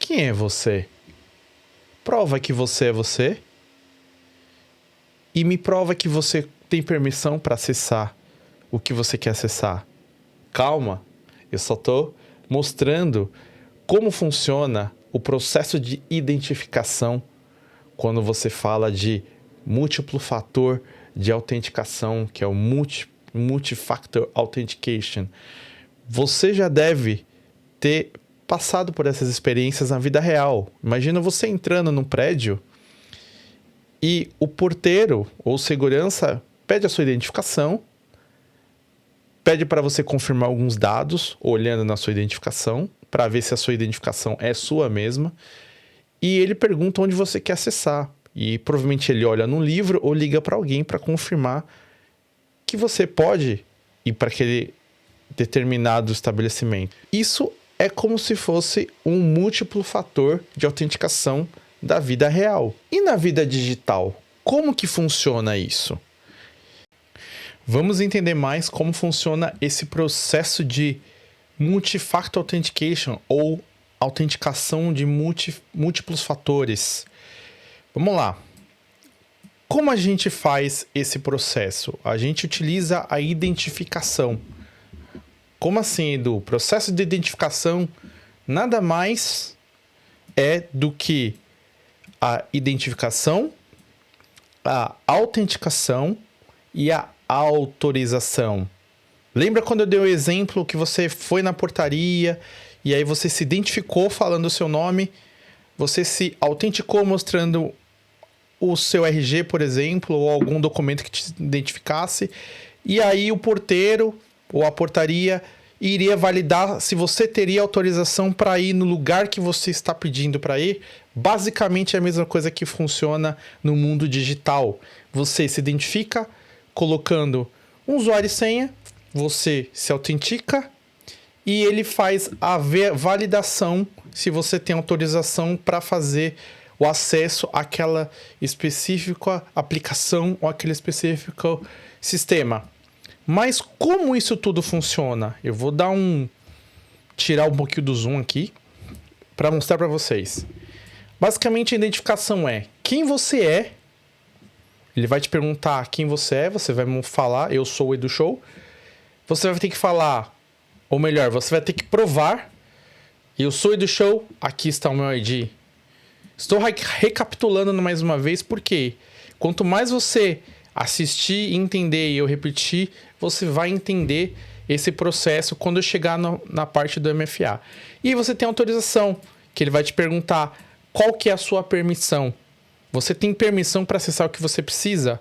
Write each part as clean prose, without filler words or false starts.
Quem é você? Prova que você é você. E me prova que você tem permissão para acessar o que você quer acessar. Calma, eu só estou mostrando como funciona o processo de identificação quando você fala de múltiplo fator de autenticação, que é o Multi-Factor Authentication. Você já deve ter passado por essas experiências na vida real. Imagina você entrando num prédio e o porteiro ou segurança pede a sua identificação, pede para você confirmar alguns dados, olhando na sua identificação, para ver se a sua identificação é sua mesma, e ele pergunta onde você quer acessar. E provavelmente ele olha no livro ou liga para alguém para confirmar que você pode ir para aquele determinado estabelecimento. Isso é como se fosse um múltiplo fator de autenticação da vida real. E na vida digital, como que funciona isso? Vamos entender mais como funciona esse processo de Multi-Factor Authentication ou autenticação de múltiplos fatores. Vamos lá. Como a gente faz esse processo? A gente utiliza a identificação. Como assim, Edu? O processo de identificação nada mais é do que a identificação, a autenticação e a autorização. Lembra quando eu dei o exemplo que você foi na portaria e aí você se identificou falando o seu nome, você se autenticou mostrando o seu RG, por exemplo, ou algum documento que te identificasse, e aí o porteiro ou a portaria iria validar se você teria autorização para ir no lugar que você está pedindo para ir. Basicamente é a mesma coisa que funciona no mundo digital. Você se identifica colocando um usuário e senha, você se autentica e ele faz a validação se você tem autorização para fazer o acesso àquela específica aplicação ou aquele específico sistema. Mas como isso tudo funciona? Eu vou tirar um pouquinho do zoom aqui para mostrar para vocês. Basicamente a identificação é quem você é. Ele vai te perguntar quem você é, você vai falar, eu sou o Edu Show. Você vai ter que falar, ou melhor, você vai ter que provar, eu sou o Edu Show, aqui está o meu ID. Estou recapitulando mais uma vez, porque quanto mais você assistir, entender e eu repetir, você vai entender esse processo quando eu chegar na parte do MFA. E você tem autorização, que ele vai te perguntar qual que é a sua permissão. Você tem permissão para acessar o que você precisa?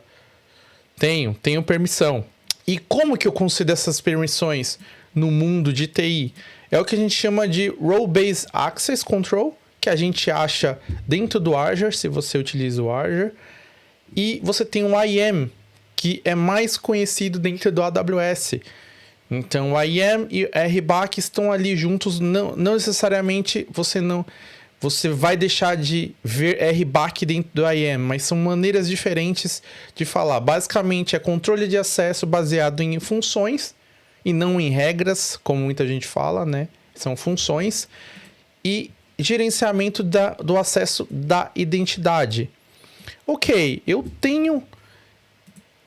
Tenho permissão. E como que eu consigo essas permissões no mundo de TI? É o que a gente chama de Role-Based Access Control, que a gente acha dentro do Azure, se você utiliza o Azure. E você tem o IAM, que é mais conhecido dentro do AWS. Então, o IAM e o RBAC estão ali juntos. Não necessariamente você vai deixar de ver RBAC dentro do IAM, mas são maneiras diferentes de falar. Basicamente, é controle de acesso baseado em funções e não em regras, como muita gente fala, né? São funções. E gerenciamento do acesso da identidade. Ok, eu tenho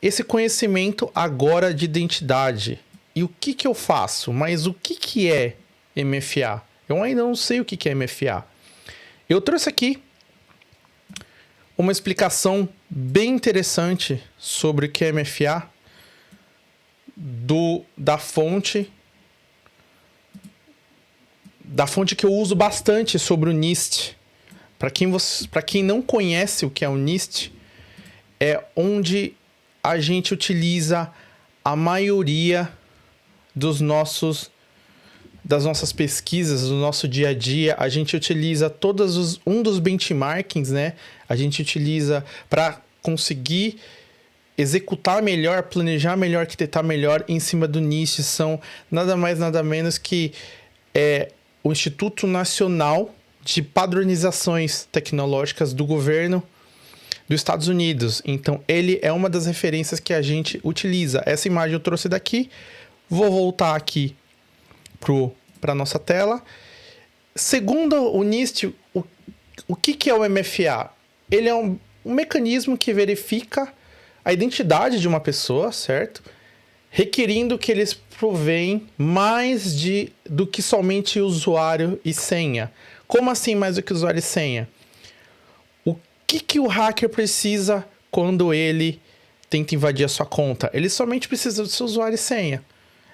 esse conhecimento agora de identidade. E o que eu faço? Mas o que é MFA? Eu ainda não sei o que é MFA. Eu trouxe aqui uma explicação bem interessante sobre o que é MFA da fonte que eu uso bastante sobre o NIST. Para quem não conhece o que é o NIST, é onde a gente utiliza a maioria das nossas pesquisas, do nosso dia a dia. A gente utiliza um dos benchmarkings, né? A gente utiliza para conseguir executar melhor, planejar melhor, arquitetar melhor em cima do NIST. São nada mais, nada menos que o Instituto Nacional de Padronizações Tecnológicas do governo dos Estados Unidos. Então, ele é uma das referências que a gente utiliza. Essa imagem eu trouxe daqui. Vou voltar aqui para a nossa tela. Segundo o NIST, O que é o MFA? Ele é um mecanismo que verifica a identidade de uma pessoa, certo? Requerindo que eles provém mais do que somente usuário e senha. Como assim mais do que usuário e senha? O que o hacker precisa quando ele tenta invadir a sua conta? Ele somente precisa do seu usuário e senha.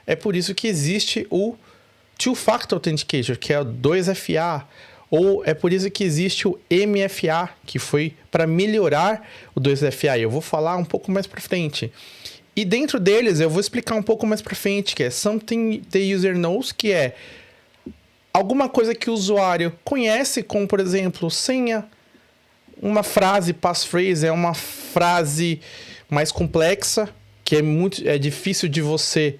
É por isso que existe o Two-Factor Authentication, que é o 2FA. Ou é por isso que existe o MFA, que foi para melhorar o 2FA. Eu vou falar um pouco mais para frente. E dentro deles, eu vou explicar um pouco mais para frente, que é Something the User Knows, que é alguma coisa que o usuário conhece, como, por exemplo, senha. Uma frase, passphrase, é uma frase mais complexa, que é difícil de você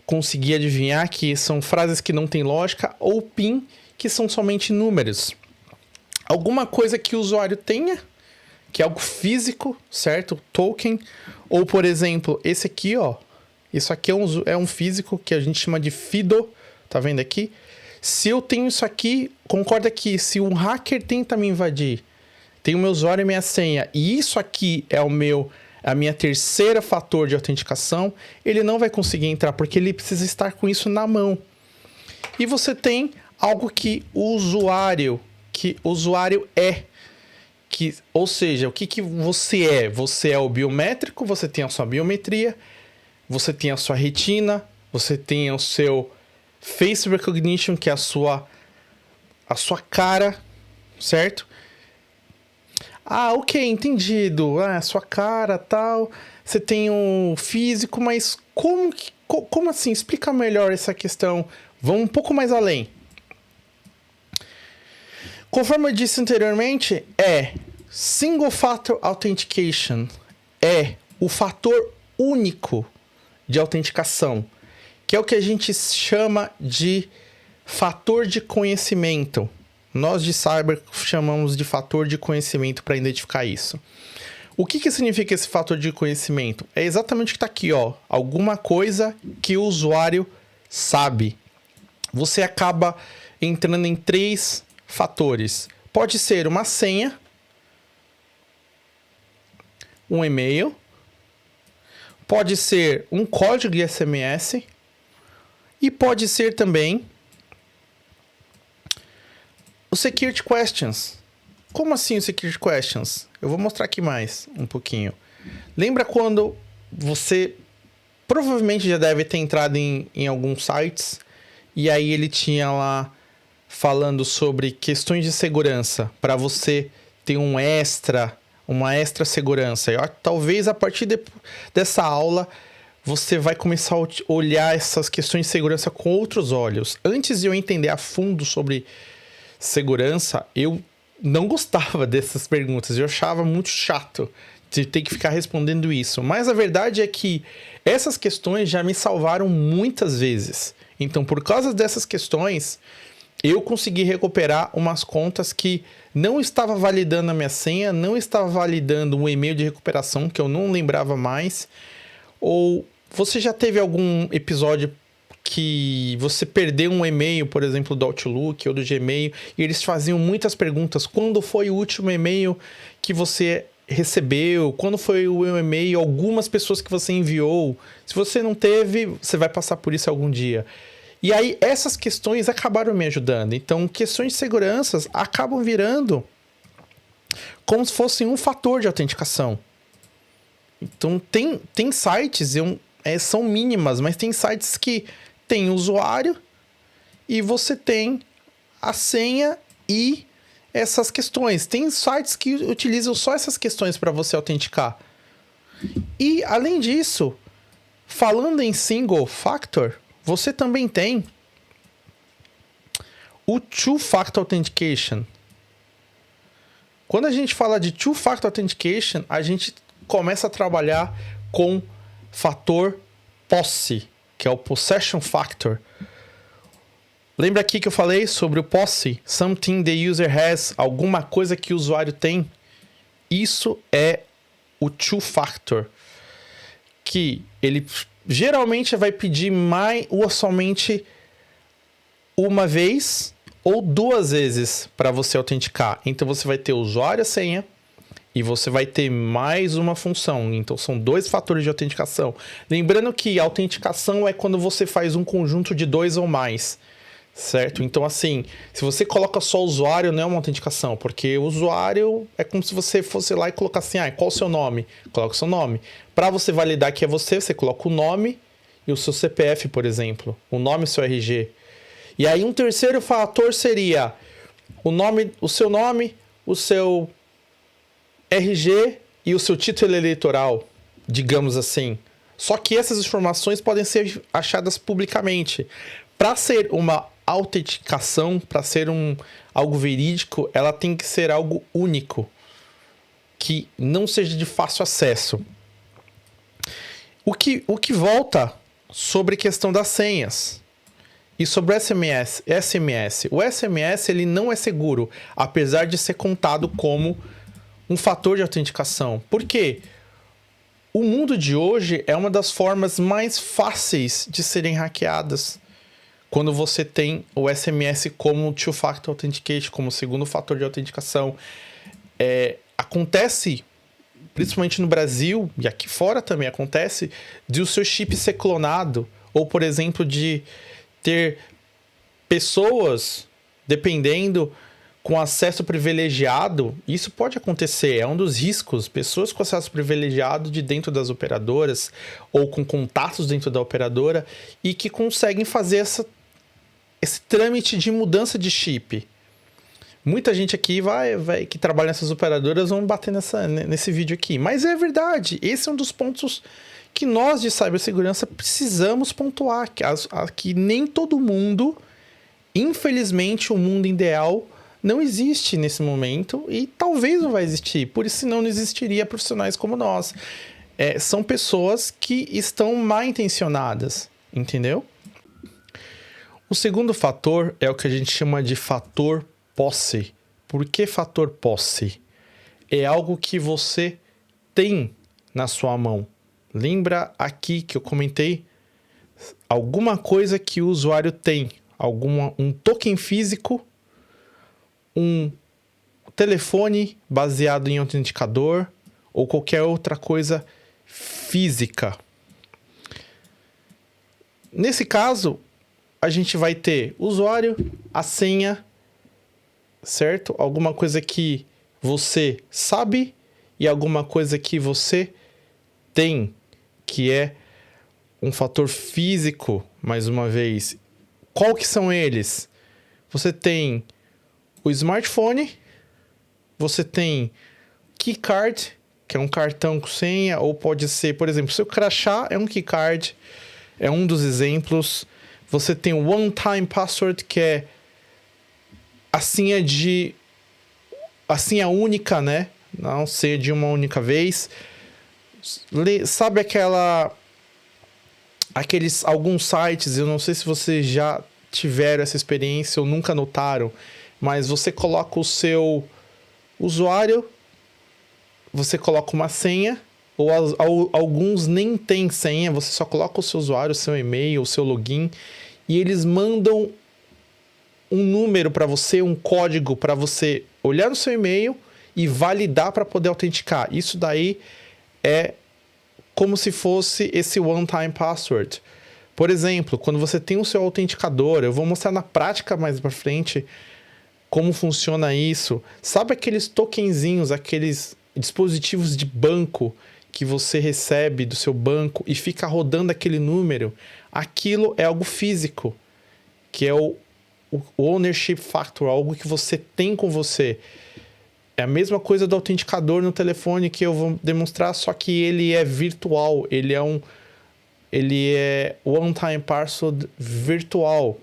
conseguir adivinhar, que são frases que não têm lógica, ou PIN, que são somente números. Alguma coisa que o usuário tenha, que é algo físico, certo? Token. Ou, por exemplo, esse aqui, ó. Isso aqui é um físico que a gente chama de FIDO. Tá vendo aqui? Se eu tenho isso aqui, concorda que se um hacker tenta me invadir, tem o meu usuário e minha senha, e isso aqui é a minha terceira fator de autenticação, ele não vai conseguir entrar, porque ele precisa estar com isso na mão. E você tem algo que o usuário é. Ou seja, o que você é? Você é o biométrico, você tem a sua biometria, você tem a sua retina, você tem o seu face recognition, que é a sua cara, certo? Ah, ok, entendido. Ah, sua cara, tal. Você tem o físico, mas como assim? Explica melhor essa questão. Vamos um pouco mais além. Conforme eu disse anteriormente, Single Factor Authentication é o fator único de autenticação, que é o que a gente chama de fator de conhecimento. Nós de cyber chamamos de fator de conhecimento para identificar isso. O que significa esse fator de conhecimento? É exatamente o que está aqui, ó. Alguma coisa que o usuário sabe. Você acaba entrando em 3 fatores. Pode ser uma senha, um e-mail, pode ser um código de SMS e pode ser também o Security Questions. Como assim o Security Questions? Eu vou mostrar aqui mais um pouquinho. Lembra quando você provavelmente já deve ter entrado em alguns sites e aí ele tinha lá falando sobre questões de segurança para você ter uma extra segurança. Talvez a partir dessa aula você vai começar a olhar essas questões de segurança com outros olhos. Antes de eu entender a fundo sobre segurança, eu não gostava dessas perguntas. Eu achava muito chato de ter que ficar respondendo isso. Mas a verdade é que essas questões já me salvaram muitas vezes. Então, por causa dessas questões, eu consegui recuperar umas contas que não estava validando a minha senha, não estava validando um e-mail de recuperação que eu não lembrava mais. Ou você já teve algum episódio que você perdeu um e-mail, por exemplo, do Outlook ou do Gmail, e eles faziam muitas perguntas. Quando foi o último e-mail que você recebeu? Quando foi o e-mail? Algumas pessoas que você enviou? Se você não teve, você vai passar por isso algum dia. E aí, essas questões acabaram me ajudando. Então, questões de segurança acabam virando como se fossem um fator de autenticação. Então, tem sites, são mínimas, mas tem sites que tem usuário e você tem a senha e essas questões. Tem sites que utilizam só essas questões para você autenticar. E, além disso, falando em single factor, você também tem o Two-Factor Authentication. Quando a gente fala de Two-Factor Authentication, a gente começa a trabalhar com fator posse, que é o Possession Factor. Lembra aqui que eu falei sobre o posse? Something the user has, alguma coisa que o usuário tem. Isso é o Two-Factor, que ele geralmente vai pedir mais ou somente uma vez ou 2 vezes para você autenticar. Então você vai ter o usuário e a senha e você vai ter mais uma função. Então são 2 fatores de autenticação. Lembrando que a autenticação é quando você faz um conjunto de 2 ou mais. Certo? Então, assim, se você coloca só usuário, não é uma autenticação, porque o usuário é como se você fosse lá e colocasse assim, qual o seu nome? Coloca o seu nome. Para você validar que é você, você coloca o nome e o seu CPF, por exemplo. O nome e o seu RG. E aí um terceiro fator seria o seu nome, o seu RG e o seu título eleitoral, digamos assim. Só que essas informações podem ser achadas publicamente. Para ser uma autenticação, para ser algo verídico, ela tem que ser algo único, que não seja de fácil acesso. O que volta sobre a questão das senhas e sobre o SMS. O SMS ele não é seguro, apesar de ser contado como um fator de autenticação. Por quê? O mundo de hoje é uma das formas mais fáceis de serem hackeadas. Quando você tem o SMS como Two-Factor Authentication, como segundo fator de autenticação. Acontece, principalmente no Brasil, e aqui fora também acontece, de o seu chip ser clonado. Ou, por exemplo, de ter pessoas, dependendo, com acesso privilegiado. Isso pode acontecer, é um dos riscos. Pessoas com acesso privilegiado de dentro das operadoras, ou com contatos dentro da operadora, e que conseguem fazer esse trâmite de mudança de chip. Muita gente aqui que trabalha nessas operadoras vão bater nesse vídeo aqui. Mas é verdade, esse é um dos pontos que nós de cibersegurança precisamos pontuar. Que nem todo mundo, infelizmente, o mundo ideal não existe nesse momento e talvez não vai existir. Por isso, não existiria profissionais como nós. São pessoas que estão mal intencionadas, entendeu? O segundo fator é o que a gente chama de fator posse. Por que fator posse? É algo que você tem na sua mão. Lembra aqui que eu comentei? Alguma coisa que o usuário tem. Um token físico, um telefone baseado em autenticador ou qualquer outra coisa física. Nesse caso, a gente vai ter o usuário, a senha, certo? Alguma coisa que você sabe e alguma coisa que você tem, que é um fator físico, mais uma vez. Qual que são eles? Você tem o smartphone, você tem keycard, que é um cartão com senha, ou pode ser, por exemplo, seu crachá é um keycard, é um dos exemplos. Você tem o one-time password, que é a senha única, né? Não senha de uma única vez. Sabe alguns sites, eu não sei se vocês já tiveram essa experiência ou nunca notaram, mas você coloca o seu usuário, você coloca uma senha, ou alguns nem tem senha, você só coloca o seu usuário, o seu e-mail, o seu login, e eles mandam um número para você, um código para você olhar no seu e-mail e validar para poder autenticar. Isso daí é como se fosse esse one-time password. Por exemplo, quando você tem o seu autenticador, eu vou mostrar na prática mais para frente como funciona isso. Sabe aqueles tokenzinhos, aqueles dispositivos de banco que você recebe do seu banco e fica rodando aquele número? Aquilo é algo físico, que é o ownership factor, algo que você tem com você. É a mesma coisa do autenticador no telefone que eu vou demonstrar, só que ele é virtual, ele é one-time password virtual.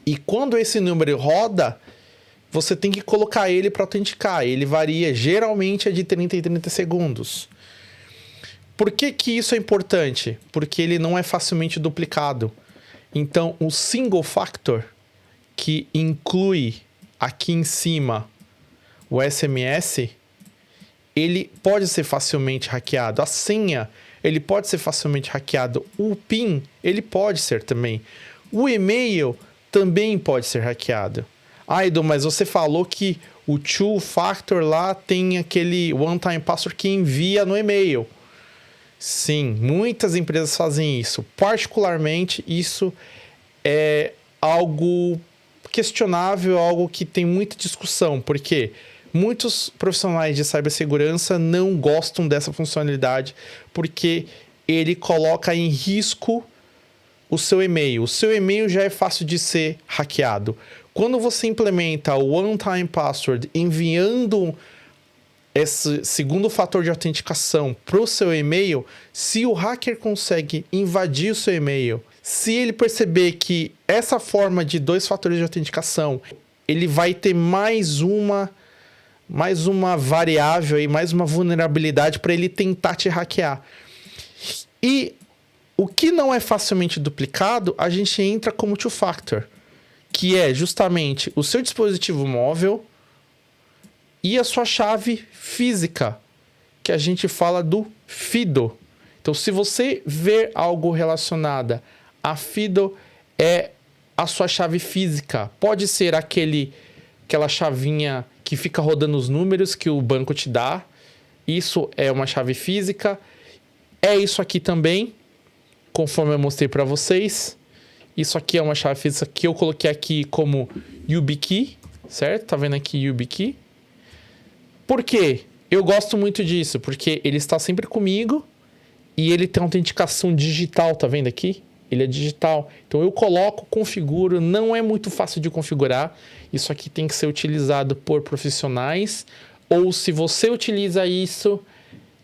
E quando esse número roda, você tem que colocar ele para autenticar. Ele varia, geralmente é de 30 em 30 segundos. Por que isso é importante? Porque ele não é facilmente duplicado. Então, o single factor, que inclui aqui em cima o SMS, ele pode ser facilmente hackeado. A senha, ele pode ser facilmente hackeado. O PIN, ele pode ser também. O e-mail também pode ser hackeado. Edu, mas você falou que o two-factor lá tem aquele one-time password que envia no e-mail. Sim, muitas empresas fazem isso. Particularmente, isso é algo questionável, algo que tem muita discussão, porque muitos profissionais de cibersegurança não gostam dessa funcionalidade, porque ele coloca em risco o seu e-mail. O seu e-mail já é fácil de ser hackeado. Quando você implementa o one-time password enviando esse segundo fator de autenticação para o seu e-mail, se o hacker consegue invadir o seu e-mail, se ele perceber que essa forma de 2 fatores de autenticação, ele vai ter mais uma variável e mais uma vulnerabilidade para ele tentar te hackear. E o que não é facilmente duplicado, a gente entra como two-factor, que é justamente o seu dispositivo móvel e a sua chave física, que a gente fala do FIDO. Então, se você ver algo relacionado a FIDO, é a sua chave física. Pode ser aquela chavinha que fica rodando os números que o banco te dá. Isso é uma chave física. É isso aqui também, conforme eu mostrei para vocês. Isso aqui é uma chave física que eu coloquei aqui como YubiKey, certo? Tá vendo aqui YubiKey? Por quê? Eu gosto muito disso, porque ele está sempre comigo e ele tem autenticação digital, tá vendo aqui? Ele é digital. Então eu coloco, configuro, não é muito fácil de configurar. Isso aqui tem que ser utilizado por profissionais, ou se você utiliza isso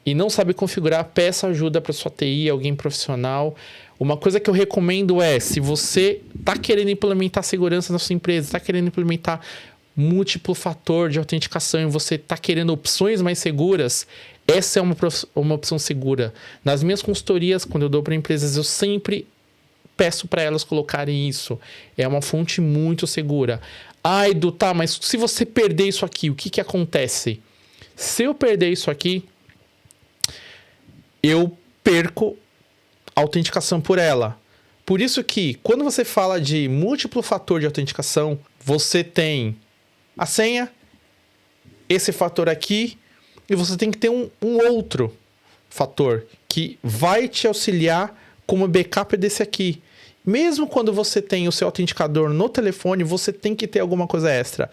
e não sabe configurar, peça ajuda para sua TI, alguém profissional. Uma coisa que eu recomendo é, se você está querendo implementar segurança na sua empresa, está querendo implementar múltiplo fator de autenticação e você está querendo opções mais seguras, essa é uma opção segura. Nas minhas consultorias, quando eu dou para empresas, eu sempre peço para elas colocarem isso. É uma fonte muito segura. Edu, tá, mas se você perder isso aqui, o que acontece? Se eu perder isso aqui, eu perco a autenticação por ela. Por isso que, quando você fala de múltiplo fator de autenticação, você tem a senha, esse fator aqui, e você tem que ter um outro fator que vai te auxiliar como backup desse aqui. Mesmo quando você tem o seu autenticador no telefone, você tem que ter alguma coisa extra.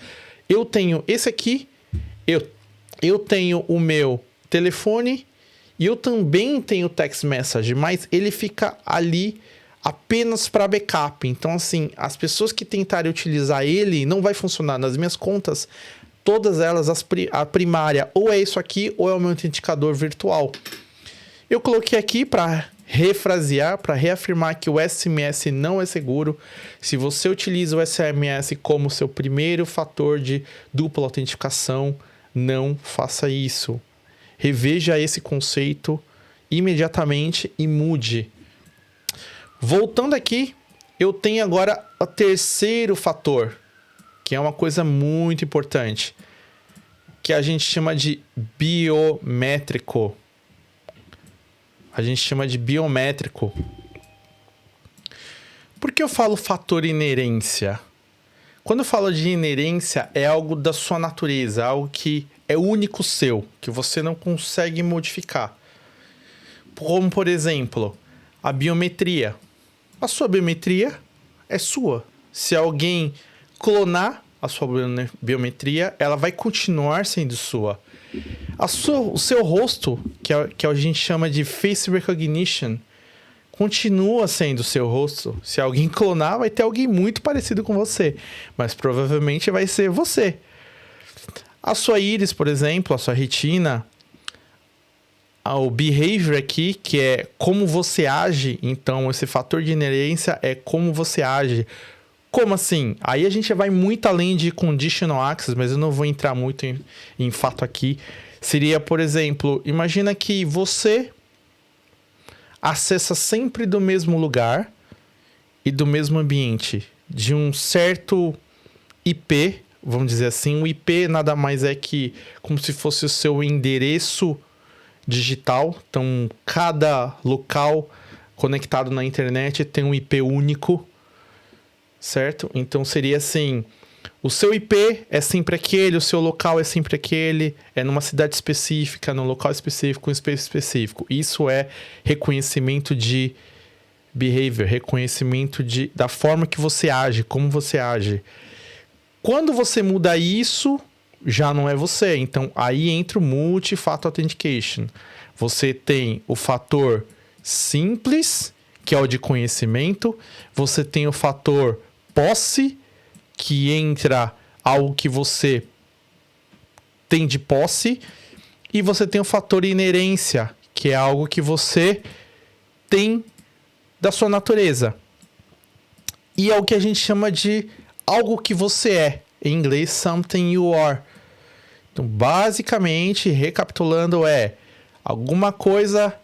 Eu tenho esse aqui, eu tenho o meu telefone e eu também tenho text message, mas ele fica ali apenas para backup. Então, assim, as pessoas que tentarem utilizar ele, não vai funcionar. Nas minhas contas, todas elas, a primária, ou é isso aqui, ou é o meu autenticador virtual. Eu coloquei aqui para refrasear, para reafirmar que o SMS não é seguro. Se você utiliza o SMS como seu primeiro fator de dupla autenticação, não faça isso. Reveja esse conceito imediatamente e mude. Voltando aqui, eu tenho agora o terceiro fator, que é uma coisa muito importante, que a gente chama de biométrico. Por que eu falo fator inerência? Quando eu falo de inerência, é algo da sua natureza, algo que é único seu, que você não consegue modificar. Como, por exemplo, a biometria. A sua biometria é sua. Se alguém clonar a sua biometria, ela vai continuar sendo sua. O seu rosto, que a gente chama de face recognition, continua sendo o seu rosto. Se alguém clonar, vai ter alguém muito parecido com você, mas provavelmente vai ser você. A sua íris, por exemplo, a sua retina, o behavior aqui, que é como você age. Então, esse fator de inerência é como você age. Como assim? Aí a gente vai muito além de conditional access, mas eu não vou entrar muito em fato aqui. Seria, por exemplo, imagina que você acessa sempre do mesmo lugar e do mesmo ambiente, de um certo IP, vamos dizer assim. O IP nada mais é que como se fosse o seu endereço digital. Então, cada local conectado na internet tem um IP único, certo? Então seria assim, o seu IP é sempre aquele, o seu local é sempre aquele, é numa cidade específica, num local específico, um space específico. Isso é reconhecimento de behavior, reconhecimento da forma que você age, como você age. Quando você muda isso, já não é você. Então, aí entra o Multi-Factor Authentication. Você tem o fator simples, que é o de conhecimento. Você tem o fator posse, que entra algo que você tem de posse. E você tem o fator inerência, que é algo que você tem da sua natureza. E é o que a gente chama de algo que você é. Em inglês, something you are. Então, basicamente, recapitulando, é alguma coisa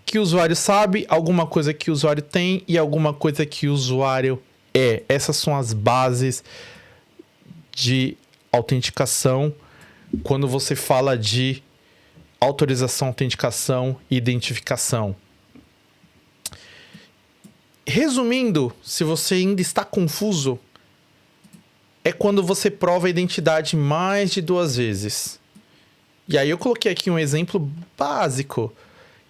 que o usuário sabe, alguma coisa que o usuário tem e alguma coisa que o usuário é. Essas são as bases de autenticação quando você fala de autorização, autenticação e identificação. Resumindo, se você ainda está confuso, é quando você prova a identidade mais de 2 vezes. E aí eu coloquei aqui um exemplo básico,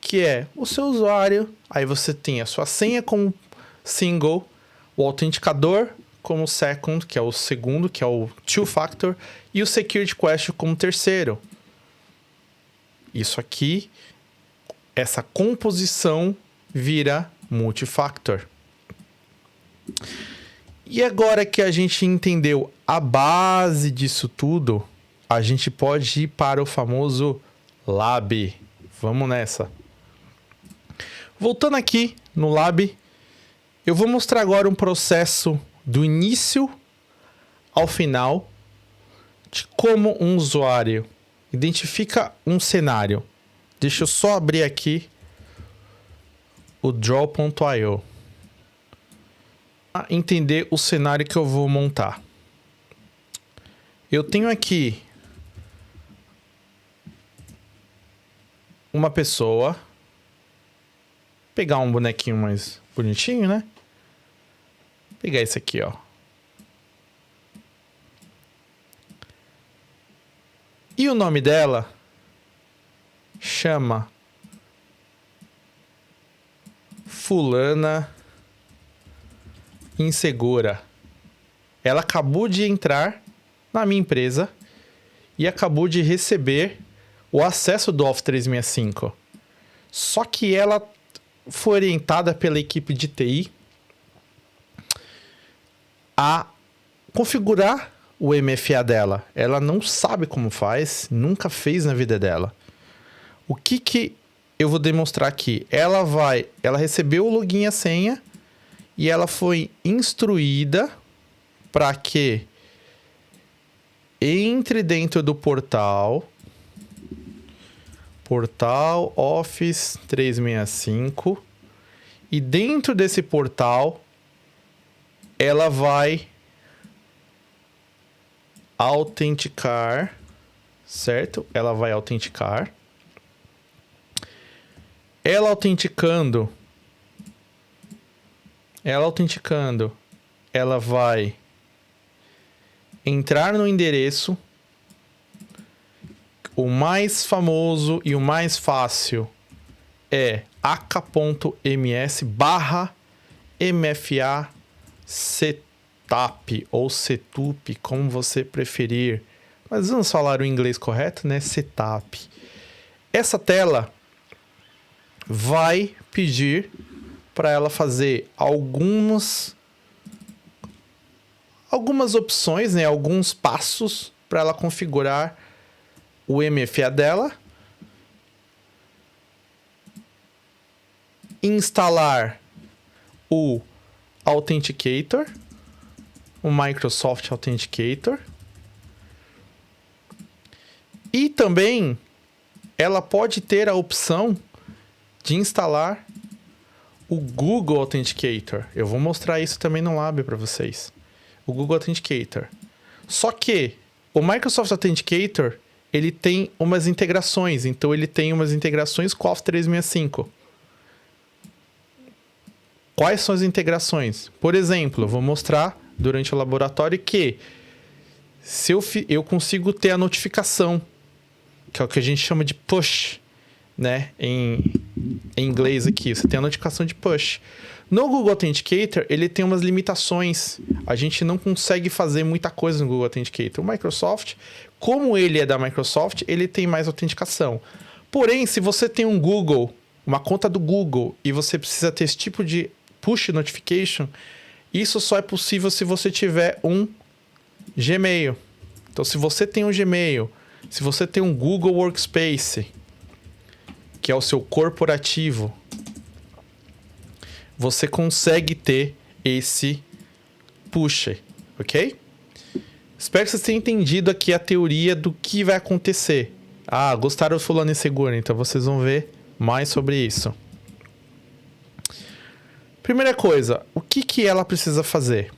que é o seu usuário, aí você tem a sua senha como single, o autenticador como second, que é o segundo, que é o two-factor, e o security question como terceiro. Isso aqui, essa composição vira multifactor. E agora que a gente entendeu a base disso tudo, a gente pode ir para o famoso lab. Vamos nessa. Voltando aqui no lab, eu vou mostrar agora um processo do início ao final de como um usuário identifica um cenário. Deixa eu só abrir aqui o draw.io. Entender o cenário que eu vou montar. Eu tenho aqui uma pessoa. Vou pegar um bonequinho mais bonitinho, né? Vou pegar esse aqui, ó. E o nome dela chama Fulana Insegura. Ela acabou de entrar na minha empresa e acabou de receber o acesso do Office 365. Só que ela foi orientada pela equipe de TI a configurar o MFA dela. Ela não sabe como faz, nunca fez na vida dela. O que eu vou demonstrar aqui? Ela recebeu o login e a senha e ela foi instruída para que entre dentro do portal Office 365 e dentro desse portal ela vai autenticar, certo? Ela vai autenticar. Ela autenticando, ela vai entrar no endereço. O mais famoso e o mais fácil é aka.ms/mfa setup ou setup, como você preferir. Mas vamos falar o inglês correto, né? Setup. Essa tela vai pedir para ela fazer algumas opções, né? Alguns passos para ela configurar o MFA dela, instalar o Authenticator, o Microsoft Authenticator, e também ela pode ter a opção de instalar o Google Authenticator. Eu vou mostrar isso também no Lab para vocês. O Google Authenticator. Só que o Microsoft Authenticator ele tem umas integrações. Então, ele tem umas integrações com o Office 365. Quais são as integrações? Por exemplo, eu vou mostrar durante o laboratório que se eu consigo ter a notificação, que é o que a gente chama de push, né? Em inglês aqui, você tem a notificação de push. No Google Authenticator, ele tem umas limitações. A gente não consegue fazer muita coisa no Google Authenticator. O Microsoft, como ele é da Microsoft, ele tem mais autenticação. Porém, se você tem um Google, uma conta do Google, e você precisa ter esse tipo de push notification, isso só é possível se você tiver um Gmail. Então, se você tem um Gmail, se você tem um Google Workspace, que é o seu corporativo, você consegue ter esse push, ok? Espero que vocês tenham entendido aqui a teoria do que vai acontecer. Ah, gostaram do Fulano Inseguro? Então vocês vão ver mais sobre isso. Primeira coisa, o que ela precisa fazer?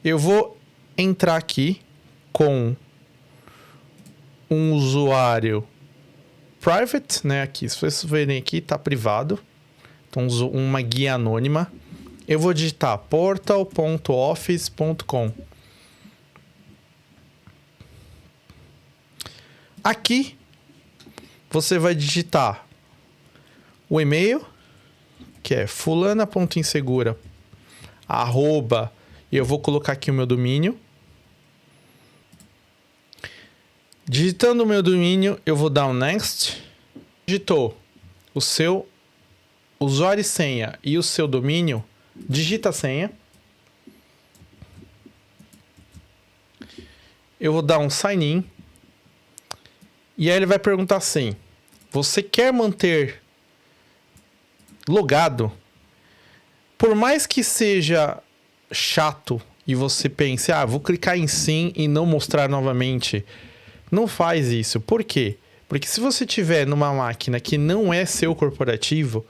Eu vou entrar aqui com um usuário private, né? Aqui, se vocês verem aqui, tá privado. Então, uma guia anônima. Eu vou digitar portal.office.com. Aqui, você vai digitar o e-mail, que é fulana.insegura, @ e eu vou colocar aqui o meu domínio. Digitando o meu domínio, eu vou dar um next. Digitou o seu usuário e senha e o seu domínio, digita a senha. Eu vou dar um sign in. E aí ele vai perguntar assim: você quer manter logado? Por mais que seja chato e você pense, vou clicar em sim e não mostrar novamente, não faz isso. Por quê? Porque se você tiver numa máquina que não é seu corporativo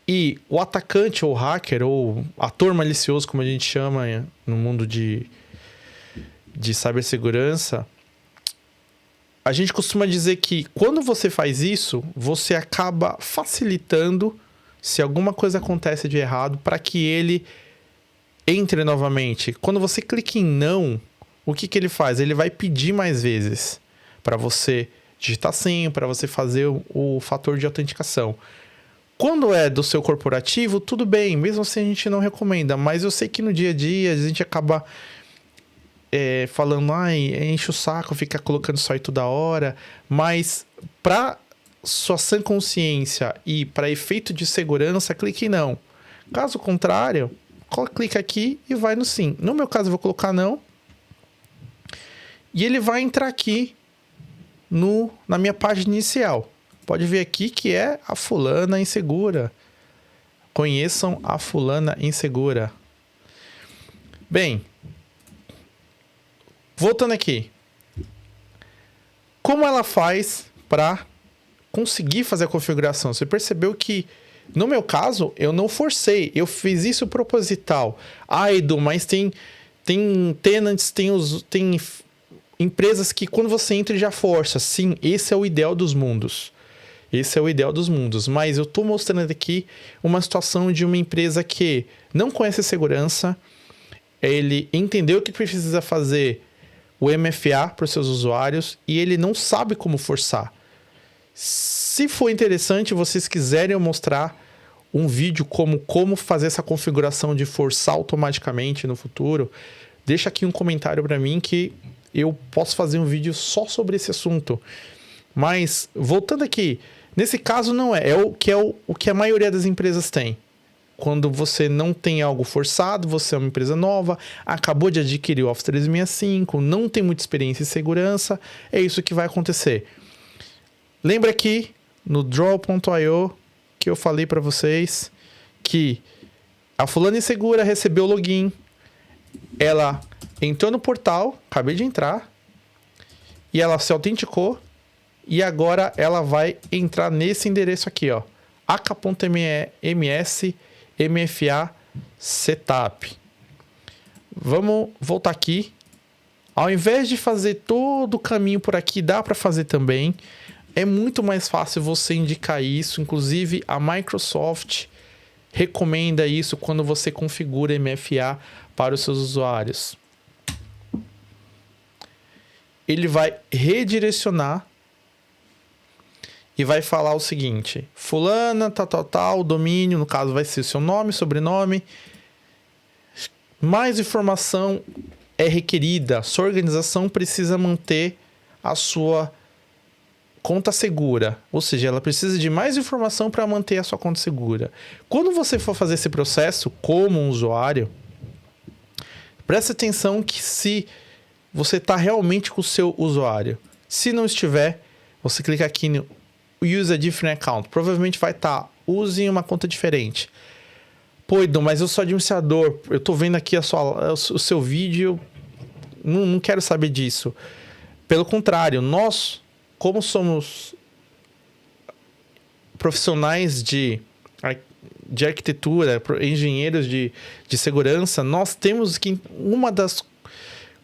e o atacante ou hacker ou ator malicioso, como a gente chama no mundo de cibersegurança, a gente costuma dizer que quando você faz isso, você acaba facilitando se alguma coisa acontece de errado para que ele entre novamente. Quando você clica em não, o que ele faz? Ele vai pedir mais vezes para você digitar senha, para você fazer o fator de autenticação. Quando é do seu corporativo, tudo bem, mesmo assim a gente não recomenda, mas eu sei que no dia a dia a gente acaba falando, enche o saco, fica colocando isso aí toda hora, mas para sua sã consciência e para efeito de segurança, clique em não. Caso contrário, clica aqui e vai no sim. No meu caso, eu vou colocar não. E ele vai entrar aqui na minha página inicial. Pode ver aqui que é a Fulana Insegura. Conheçam a Fulana Insegura. Bem, voltando aqui. Como ela faz para conseguir fazer a configuração? Você percebeu que, no meu caso, eu não forcei. Eu fiz isso proposital. Edu, mas tem tenants, tem empresas que quando você entra já força. Sim, esse é o ideal dos mundos. Esse é o ideal dos mundos. Mas eu estou mostrando aqui uma situação de uma empresa que não conhece segurança. Ele entendeu que precisa fazer o MFA para os seus usuários e ele não sabe como forçar. Se for interessante, vocês quiserem eu mostrar um vídeo como fazer essa configuração de forçar automaticamente no futuro, deixa aqui um comentário para mim que eu posso fazer um vídeo só sobre esse assunto. Mas, voltando aqui, nesse caso não é o que a maioria das empresas tem. Quando você não tem algo forçado, você é uma empresa nova, acabou de adquirir o Office 365, não tem muita experiência em segurança, é isso que vai acontecer. Lembra aqui no Draw.io que eu falei para vocês que a Fulana Insegura recebeu o login, ela entrou no portal, acabei de entrar, e ela se autenticou, e agora ela vai entrar nesse endereço aqui, ó, aka.ms MFA Setup. Vamos voltar aqui. Ao invés de fazer todo o caminho por aqui, dá para fazer também. É muito mais fácil você indicar isso. Inclusive, a Microsoft recomenda isso quando você configura MFA para os seus usuários? Ele vai redirecionar e vai falar o seguinte: fulana, tal, domínio, no caso vai ser seu nome, sobrenome. Mais informação é requerida. Sua organização precisa manter a sua conta segura. Ou seja, ela precisa de mais informação para manter a sua conta segura. Quando você for fazer esse processo como um usuário, preste atenção que se você está realmente com o seu usuário. Se não estiver, você clica aqui no Use a Different Account. Provavelmente vai estar, use uma conta diferente. Pô, Edu, mas eu sou administrador. Eu estou vendo aqui o seu vídeo. Não quero saber disso. Pelo contrário, nós, como somos profissionais de arquitetura, engenheiros de segurança, nós temos que... Uma das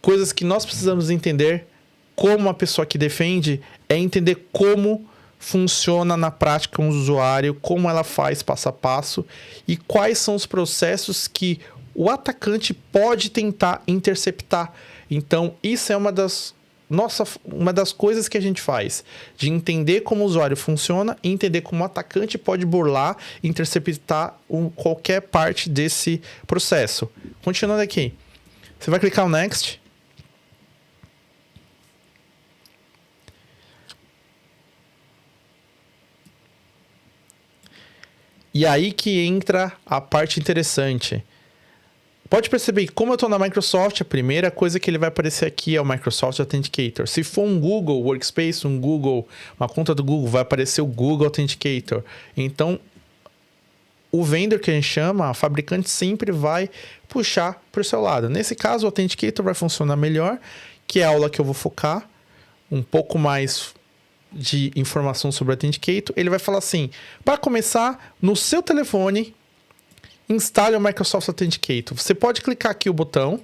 coisas que nós precisamos entender como uma pessoa que defende é entender como funciona na prática um usuário, como ela faz passo a passo e quais são os processos que o atacante pode tentar interceptar. Então, isso é uma das coisas que a gente faz, de entender como o usuário funciona e entender como o atacante pode burlar, interceptar qualquer parte desse processo. Continuando aqui, você vai clicar no Next. E aí que entra a parte interessante. Pode perceber que como eu estou na Microsoft, a primeira coisa que ele vai aparecer aqui é o Microsoft Authenticator. Se for um Google Workspace, uma conta do Google, vai aparecer o Google Authenticator. Então, o vendor que a gente chama, a fabricante sempre vai puxar para o seu lado. Nesse caso, o Authenticator vai funcionar melhor, que é a aula que eu vou focar um pouco mais de informação sobre o Authenticator. Ele vai falar assim: para começar, no seu telefone, instale o Microsoft Authenticator. Você pode clicar aqui o botão.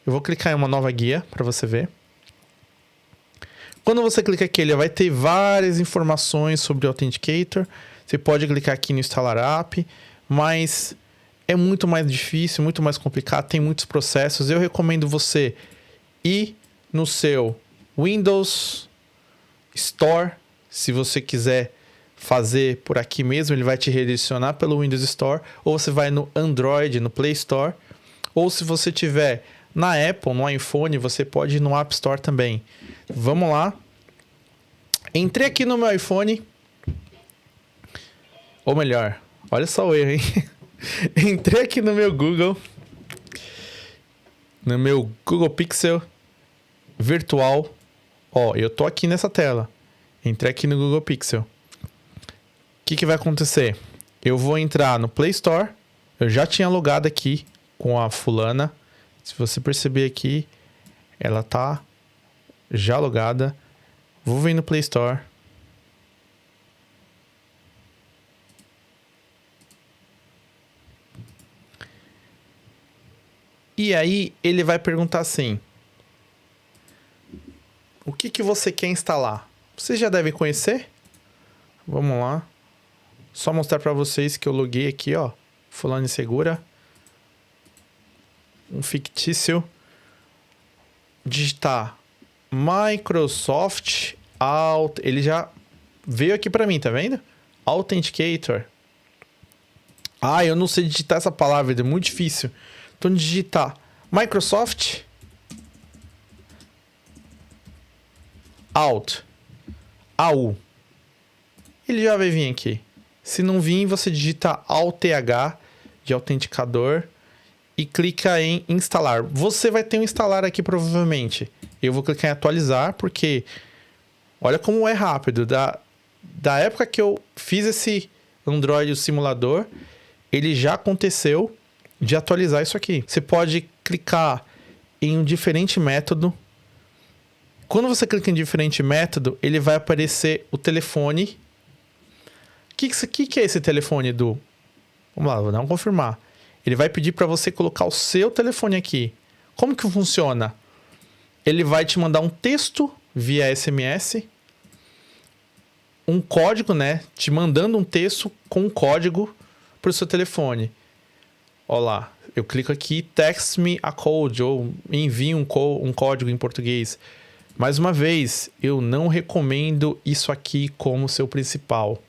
Eu vou clicar em uma nova guia para você ver. Quando você clica aqui, ele vai ter várias informações sobre o Authenticator. Você pode clicar aqui no instalar app, mas é muito mais difícil, muito mais complicado, tem muitos processos. Eu recomendo você ir no seu Windows Store, se você quiser fazer por aqui mesmo, ele vai te redirecionar pelo Windows Store, ou você vai no Android, no Play Store, ou se você tiver na Apple, no iPhone, você pode ir no App Store também. Vamos lá. Entrei aqui no meu iPhone, ou melhor, olha só o erro, hein? Entrei aqui no meu Google Pixel virtual. Ó, eu tô aqui nessa tela. Entrei aqui no Google Pixel. O que vai acontecer? Eu vou entrar no Play Store. Eu já tinha logado aqui com a fulana. Se você perceber aqui, ela tá já logada. Vou vir no Play Store. E aí ele vai perguntar assim: o que você quer instalar? Vocês já devem conhecer. Vamos lá. Só mostrar para vocês que eu loguei aqui, ó. Fulano Segura. Um fictício. Digitar Microsoft ele já veio aqui para mim, tá vendo? Authenticator. Ah, eu não sei digitar essa palavra, é muito difícil. Então digitar Microsoft AU. Ele já vai vir aqui. Se não vir, você digita AUTH de autenticador e clica em instalar. Você vai ter um instalar aqui provavelmente. Eu vou clicar em atualizar porque olha como é rápido. Da época que eu fiz esse Android simulador, ele já aconteceu de atualizar isso aqui. Você pode clicar em um diferente método. Quando você clica em diferente método, ele vai aparecer o telefone. O que é esse telefone, Edu? Vamos lá, vou dar um confirmar. Ele vai pedir para você colocar o seu telefone aqui. Como que funciona? Ele vai te mandar um texto via SMS, um código, né? Te mandando um texto com um código para o seu telefone. Ó lá, eu clico aqui, text me a code, ou envie um código em português. Mais uma vez, eu não recomendo isso aqui como seu principal.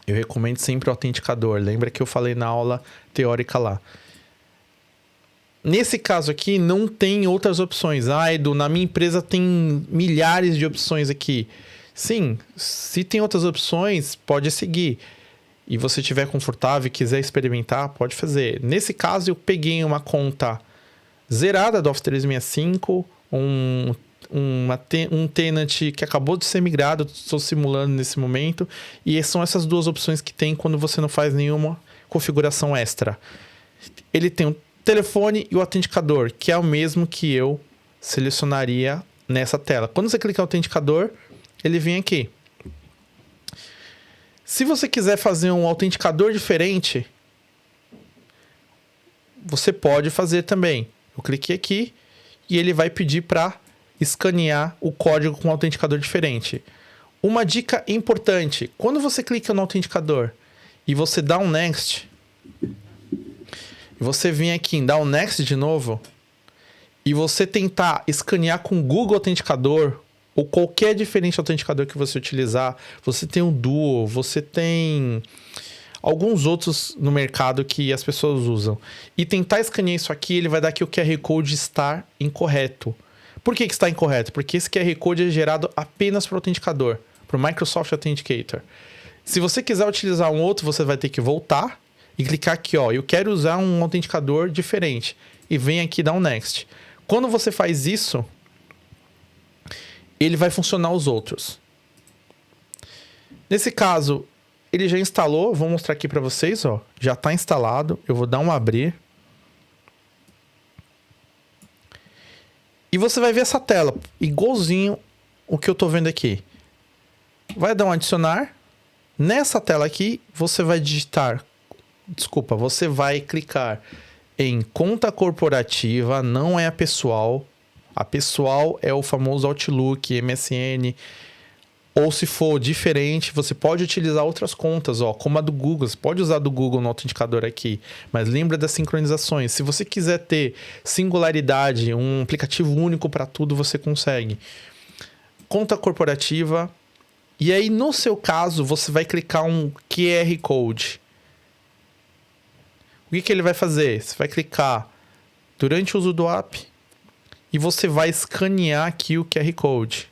Eu recomendo sempre o autenticador. Lembra que eu falei na aula teórica lá. Nesse caso aqui, não tem outras opções. Edu, na minha empresa tem milhares de opções aqui. Sim, se tem outras opções, pode seguir. E você estiver confortável e quiser experimentar, pode fazer. Nesse caso, eu peguei uma conta zerada do Office 365, um tenant que acabou de ser migrado, estou simulando nesse momento. E são essas duas opções que tem quando você não faz nenhuma configuração extra. Ele tem um telefone e o autenticador, que é o mesmo que eu selecionaria nessa tela. Quando você clicar no autenticador, ele vem aqui. Se você quiser fazer um autenticador diferente, você pode fazer também. Eu cliquei aqui e ele vai pedir para escanear o código com um autenticador diferente. Uma dica importante, quando você clica no autenticador e você dá um next, você vem aqui em dar um next de novo e você tentar escanear com o Google Autenticador ou qualquer diferente autenticador que você utilizar, você tem o Duo, você tem alguns outros no mercado que as pessoas usam. E tentar escanear isso aqui, ele vai dar que o QR Code está incorreto. Por que está incorreto? Porque esse QR Code é gerado apenas para o autenticador, para o Microsoft Authenticator. Se você quiser utilizar um outro, você vai ter que voltar e clicar aqui, ó, eu quero usar um autenticador diferente. E vem aqui dar um next. Quando você faz isso, ele vai funcionar os outros. Nesse caso, ele já instalou. Vou mostrar aqui para vocês, ó. Já está instalado. Eu vou dar um abrir. E você vai ver essa tela, igualzinho o que eu estou vendo aqui. Vai dar um adicionar. Nessa tela aqui, você vai digitar... Desculpa, você vai clicar em conta corporativa, não é a pessoal. A pessoal é o famoso Outlook, MSN. Ou se for diferente, você pode utilizar outras contas, ó, como a do Google. Você pode usar a do Google no autenticador aqui. Mas lembra das sincronizações. Se você quiser ter singularidade, um aplicativo único para tudo, você consegue. Conta corporativa. E aí, no seu caso, você vai clicar um QR Code. O que ele vai fazer? Você vai clicar durante o uso do app e você vai escanear aqui o QR Code.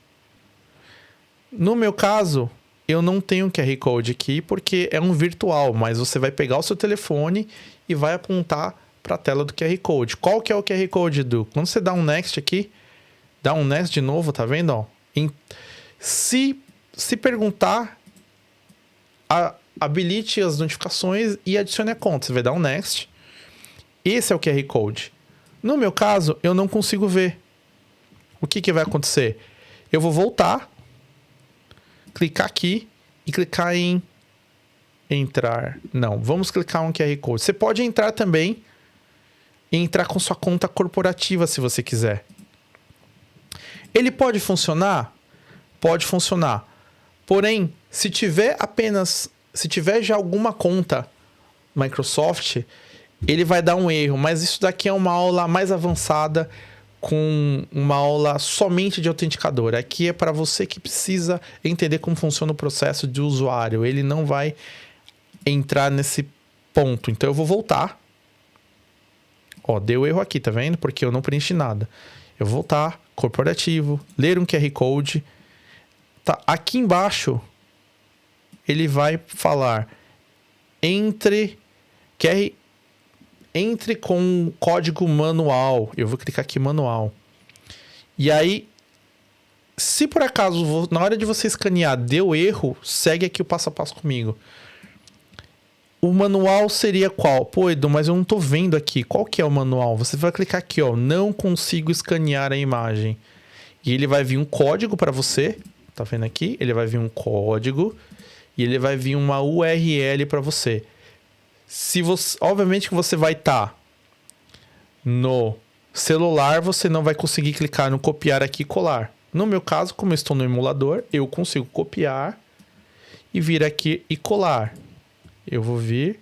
No meu caso, eu não tenho QR Code aqui porque é um virtual, mas você vai pegar o seu telefone e vai apontar para a tela do QR Code. Qual que é o QR Code, Edu? Quando você dá um next aqui, dá um next de novo, tá vendo? Ó? Se perguntar, habilite as notificações e adicione a conta. Você vai dar um next. Esse é o QR Code. No meu caso, eu não consigo ver. O que vai acontecer? Eu vou voltar, clicar aqui e clicar em entrar. Não, vamos clicar um QR Code. Você pode entrar também e entrar com sua conta corporativa se você quiser. Ele pode funcionar? Pode funcionar. Porém, se tiver já alguma conta Microsoft, ele vai dar um erro. Mas isso daqui é uma aula mais avançada, com uma aula somente de autenticador. Aqui é para você que precisa entender como funciona o processo de usuário. Ele não vai entrar nesse ponto. Então eu vou voltar. Ó, deu erro aqui, tá vendo? Porque eu não preenchi nada. Eu vou voltar, corporativo, ler um QR Code. Tá, aqui embaixo ele vai falar entre com código manual. Eu vou clicar aqui manual. E aí, se por acaso na hora de você escanear deu erro, segue aqui o passo a passo comigo. O manual seria qual? Pô, Edu, mas eu não tô vendo aqui. Qual que é o manual? Você vai clicar aqui, ó, não consigo escanear a imagem. E ele vai vir um código para você. Tá vendo aqui? Ele vai vir um código e ele vai vir uma URL para você. Obviamente que você vai estar no celular, você não vai conseguir clicar no copiar aqui e colar. No meu caso, como eu estou no emulador, eu consigo copiar e vir aqui e colar. Eu vou vir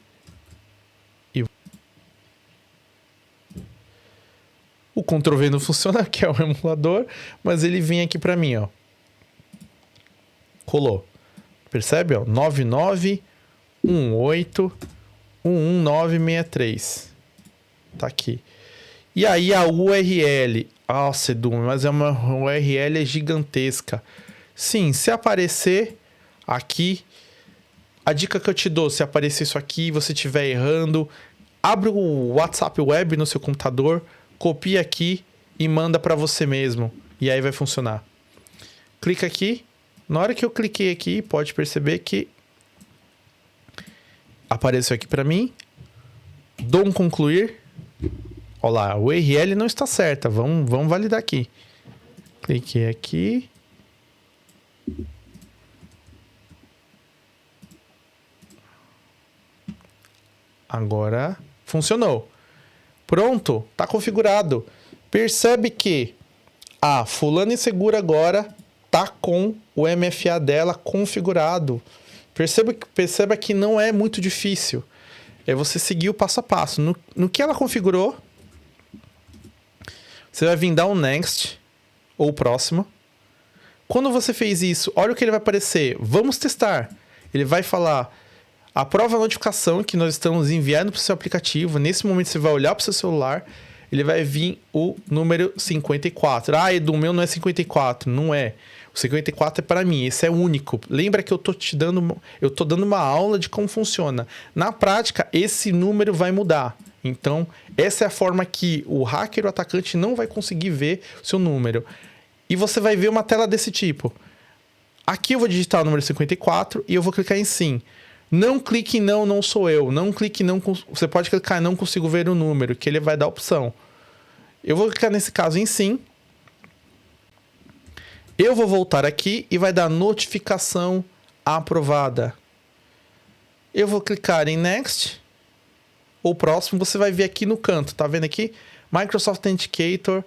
O Ctrl+V não funciona, que é o emulador, mas ele vem aqui para mim, ó. Colou. Percebe, ó? 9918111963. Tá aqui. E aí a URL. Nossa, Edu, mas é uma URL gigantesca. Sim, se aparecer aqui, a dica que eu te dou, se aparecer isso aqui e você estiver errando, abre o WhatsApp Web no seu computador, copia aqui e manda para você mesmo. E aí vai funcionar. Clica aqui. Na hora que eu cliquei aqui, pode perceber que apareceu aqui para mim. Dou um concluir. Olha lá, a URL não está certa. Vamos validar aqui. Cliquei aqui. Agora funcionou. Pronto, está configurado. Percebe que a fulana insegura agora tá com o MFA dela configurado. Perceba que não é muito difícil. É você seguir o passo a passo. No que ela configurou, você vai vir dar um next ou próximo. Quando você fez isso, olha o que ele vai aparecer. Vamos testar. Ele vai falar: aprova a notificação que nós estamos enviando para o seu aplicativo. Nesse momento você vai olhar para o seu celular. Ele vai vir o número 54. Ah, Edu, o meu não é 54. Não é. O 54 é para mim. Esse é único. Lembra que eu tô dando uma aula de como funciona. Na prática, esse número vai mudar. Então, essa é a forma que o hacker, o atacante, não vai conseguir ver o seu número. E você vai ver uma tela desse tipo. Aqui eu vou digitar o número 54 e eu vou clicar em sim. Não clique em não sou eu. Não clique em não. Você pode clicar em não consigo ver o número, que ele vai dar a opção. Eu vou clicar nesse caso em sim. Eu vou voltar aqui e vai dar notificação aprovada. Eu vou clicar em next. Ou próximo, você vai ver aqui no canto. Tá vendo aqui? Microsoft Authenticator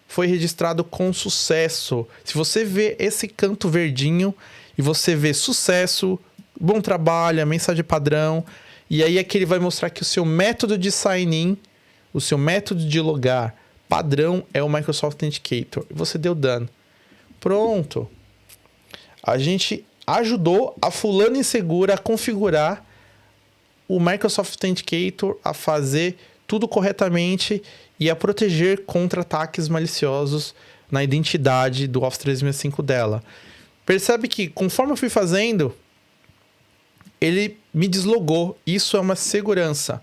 foi registrado com sucesso. Se você vê esse canto verdinho e você vê sucesso, bom trabalho, a mensagem padrão, e aí aqui ele vai mostrar que o seu método de sign-in, o seu método de logar padrão é o Microsoft Authenticator. E você deu done. Pronto. A gente ajudou a fulana insegura a configurar o Microsoft Authenticator, a fazer tudo corretamente e a proteger contra ataques maliciosos na identidade do Office 365 dela. Percebe que conforme eu fui fazendo, ele me deslogou. Isso é uma segurança.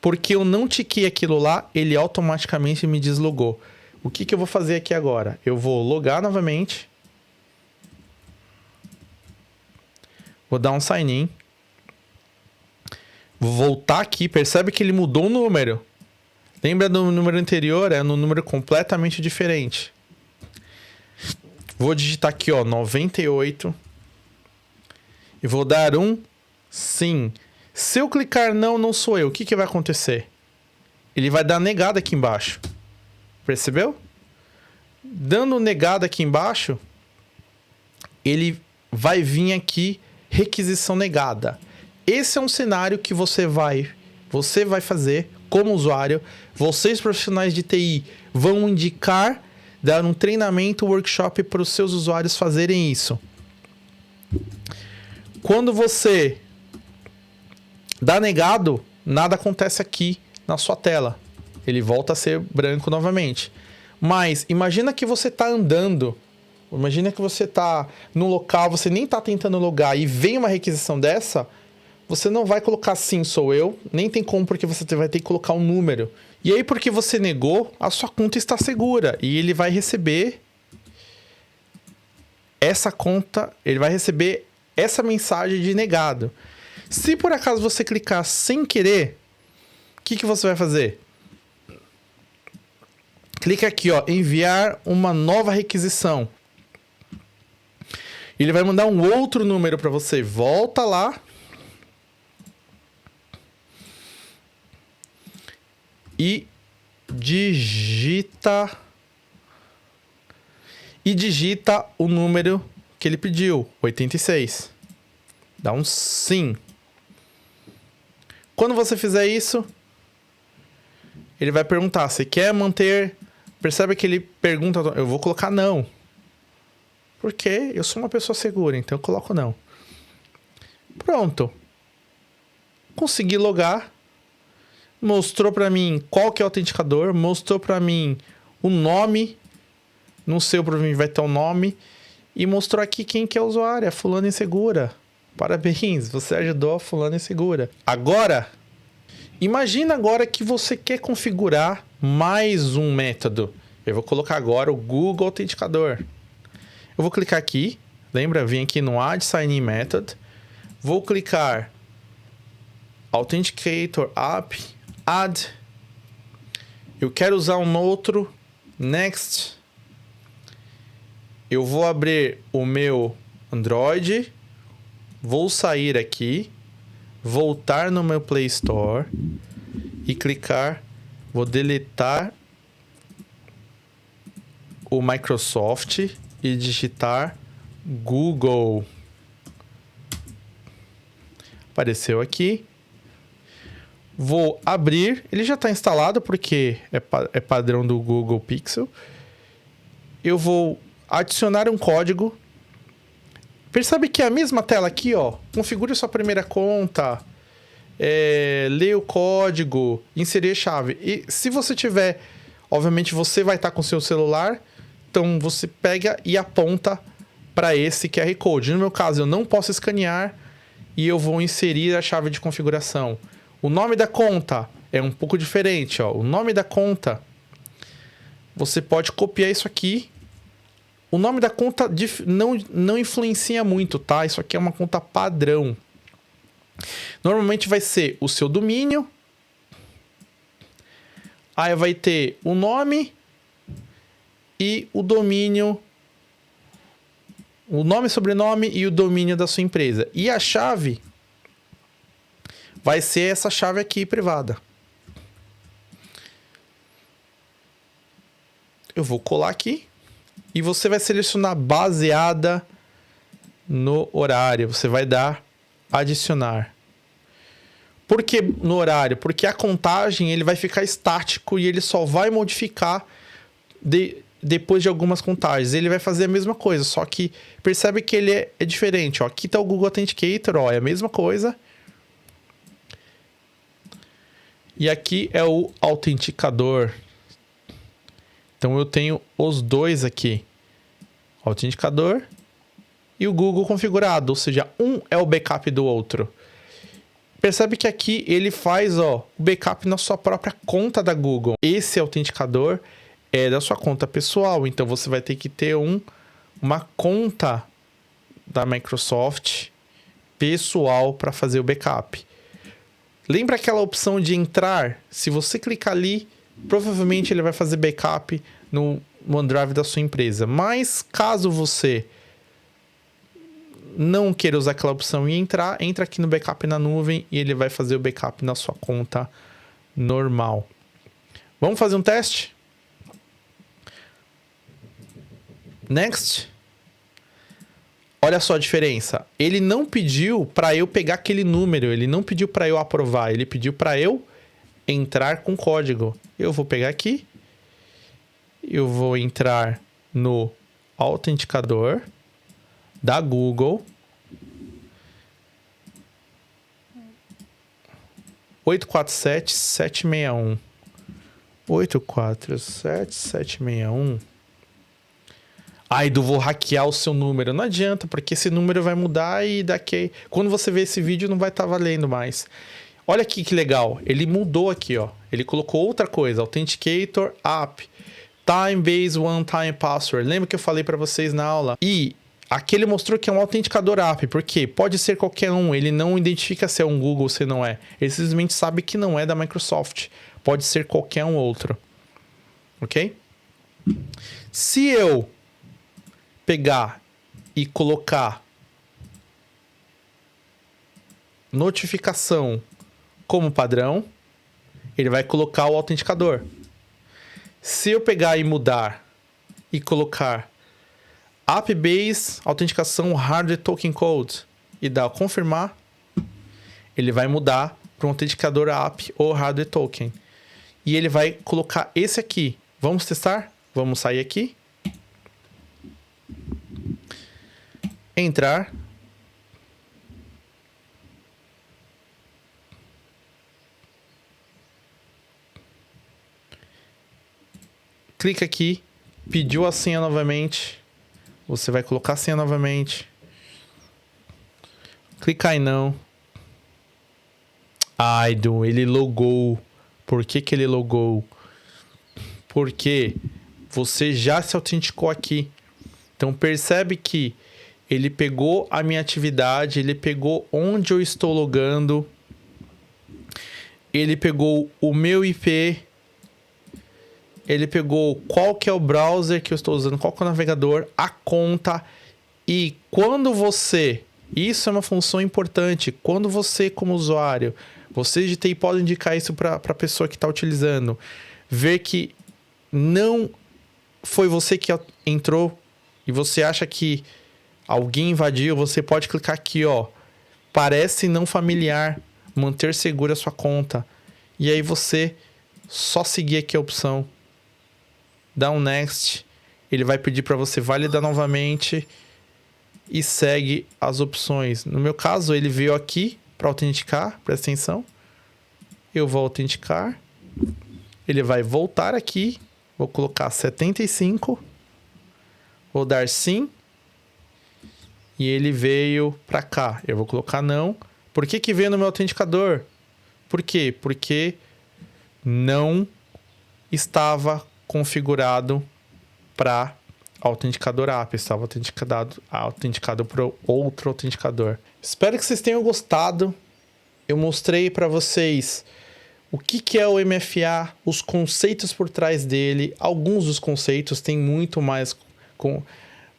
Porque eu não tiquei aquilo lá, ele automaticamente me deslogou. O que eu vou fazer aqui agora? Eu vou logar novamente. Vou dar um sign in. Vou voltar aqui. Percebe que ele mudou o número. Lembra do número anterior? É um número completamente diferente. Vou digitar aqui, ó, 98. E vou dar um sim. Se eu clicar não sou eu, o que vai acontecer? Ele vai dar negada aqui embaixo. Percebeu? Dando negada aqui embaixo, ele vai vir aqui, requisição negada. Esse é um cenário que você vai fazer como usuário. Vocês profissionais de TI vão indicar, dar um treinamento, workshop para os seus usuários fazerem isso. Quando você dá negado, nada acontece aqui na sua tela. Ele volta a ser branco novamente. Mas imagina que você está andando. Imagina que você está num local, você nem está tentando logar e vem uma requisição dessa. Você não vai colocar sim, sou eu. Nem tem como, porque você vai ter que colocar um número. E aí, porque você negou, a sua conta está segura. E ele vai receber essa conta, ele vai receber essa mensagem de negado. Se por acaso você clicar sem querer, o que você vai fazer? Clica aqui, ó, enviar uma nova requisição. Ele vai mandar um outro número para você. Volta lá. E digita o número que ele pediu, 86. Dá um sim. Quando você fizer isso, ele vai perguntar, você quer manter... Percebe que ele pergunta, eu vou colocar não. Porque eu sou uma pessoa segura, então eu coloco não. Pronto. Consegui logar. Mostrou para mim qual que é o autenticador. Mostrou para mim o nome. No seu provavelmente vai ter o nome. E mostrou aqui quem que é o usuário. A fulana insegura. Parabéns, você ajudou a fulana insegura. Agora, imagina agora que você quer configurar mais um método. Eu vou colocar agora o Google Autenticador. Eu vou clicar aqui. Lembra? Vim aqui no Add Sign In Method. Vou clicar Authenticator App. Add. Eu quero usar um outro. Next. Eu vou abrir o meu Android. Vou sair aqui. Voltar no meu Play Store. E clicar. Vou deletar o Microsoft e digitar Google. Apareceu aqui. Vou abrir. Ele já está instalado porque é padrão do Google Pixel. Eu vou adicionar um código. Percebe que é a mesma tela aqui, ó. Configure sua primeira conta. Ler o código, inserir chave. E se você tiver, obviamente você vai estar com seu celular, então você pega e aponta para esse QR Code. No meu caso, eu não posso escanear e eu vou inserir a chave de configuração. O nome da conta é um pouco diferente, ó. O nome da conta, você pode copiar isso aqui. O nome da conta não influencia muito, tá? Isso aqui é uma conta padrão. Normalmente vai ser o seu domínio. Aí vai ter o nome e o domínio. O nome, sobrenome e o domínio da sua empresa. E a chave vai ser essa chave aqui privada. Eu vou colar aqui. E você vai selecionar baseada no horário. Você vai dar adicionar. Por que no horário? Porque a contagem ele vai ficar estático e ele só vai modificar depois de algumas contagens. Ele vai fazer a mesma coisa, só que percebe que ele é diferente. Ó. Aqui está o Google Authenticator, ó, é a mesma coisa. E aqui é o autenticador. Então eu tenho os dois aqui. O autenticador e o Google configurado. Ou seja, um é o backup do outro. Percebe que aqui ele faz o backup na sua própria conta da Google. Esse autenticador é da sua conta pessoal. Então você vai ter que ter uma conta da Microsoft pessoal para fazer o backup. Lembra aquela opção de entrar? Se você clicar ali, provavelmente ele vai fazer backup no OneDrive da sua empresa. Mas caso você não queira usar aquela opção e entra aqui no backup na nuvem e ele vai fazer o backup na sua conta normal. Vamos fazer um teste? Next. Olha só a diferença. Ele não pediu para eu pegar aquele número, ele não pediu para eu aprovar, ele pediu para eu entrar com código. Eu vou pegar aqui, eu vou entrar no autenticador da Google. 847-761. 847-761. Aí eu vou hackear o seu número. Não adianta, porque esse número vai mudar e daqui... Quando você ver esse vídeo, não vai estar valendo mais. Olha aqui que legal. Ele mudou aqui, ó. Ele colocou outra coisa. Authenticator App. Time-based one-time password. Lembra que eu falei para vocês na aula? E aqui ele mostrou que é um autenticador app. Por quê? Pode ser qualquer um. Ele não identifica se é um Google ou se não é. Ele simplesmente sabe que não é da Microsoft. Pode ser qualquer um outro. Ok? Se eu pegar e colocar notificação como padrão, ele vai colocar o autenticador. Se eu pegar e mudar e colocar App-Based Autenticação Hardware Token Code e dar confirmar, ele vai mudar para um autenticador app ou hardware token. e ele vai colocar esse aqui. Vamos testar? Vamos sair aqui. Entrar. Clica aqui, pediu a senha novamente. Você vai colocar a senha novamente. Clicar em não. Ai, Du, ele logou. Por que que ele logou? Porque você já se autenticou aqui. Então percebe que ele pegou a minha atividade, ele pegou onde eu estou logando, ele pegou o meu IP, ele pegou qual que é o browser que eu estou usando, qual que é o navegador, a conta. E quando você... Isso é uma função importante. Quando você, como usuário, você de TI pode indicar isso para a pessoa que está utilizando, ver que não foi você que entrou e você acha que alguém invadiu, você pode clicar aqui, ó. Parece não familiar, manter segura a sua conta. E aí você só seguir aqui a opção. Dá um next. Ele vai pedir para você validar novamente e segue as opções. No meu caso, ele veio aqui para autenticar, presta atenção. Eu vou autenticar. Ele vai voltar aqui. Vou colocar 75. Vou dar sim. E ele veio para cá. Eu vou colocar não. Por que que veio no meu autenticador? Por quê? Porque não estava configurado para autenticador app. Estava autenticado para outro autenticador. Espero que vocês tenham gostado. Eu mostrei para vocês o que é o MFA, os conceitos por trás dele. Alguns dos conceitos tem muito mais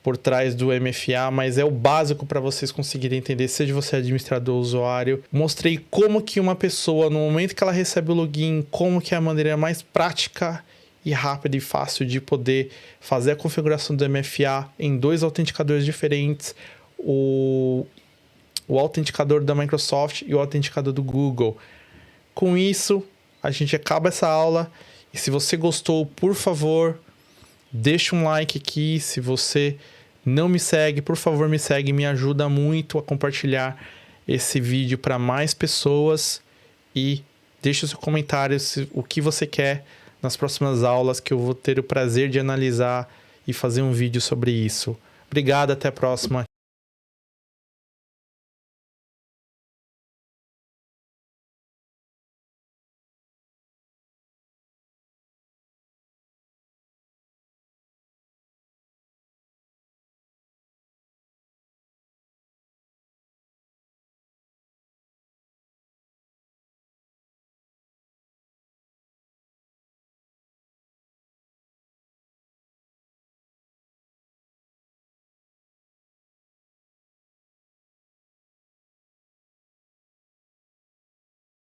por trás do MFA, mas é o básico para vocês conseguirem entender, seja você administrador ou usuário. Mostrei como que uma pessoa, no momento que ela recebe o login, como que é a maneira mais prática e rápida e fácil de poder fazer a configuração do MFA em 2 autenticadores diferentes, o autenticador da Microsoft e o autenticador do Google. Com isso, a gente acaba essa aula. E se você gostou, por favor, deixa um like aqui. Se você não me segue, por favor, me segue. Me ajuda muito a compartilhar esse vídeo para mais pessoas. E deixa o seu comentário, o que você quer nas próximas aulas, que eu vou ter o prazer de analisar e fazer um vídeo sobre isso. Obrigado, até a próxima.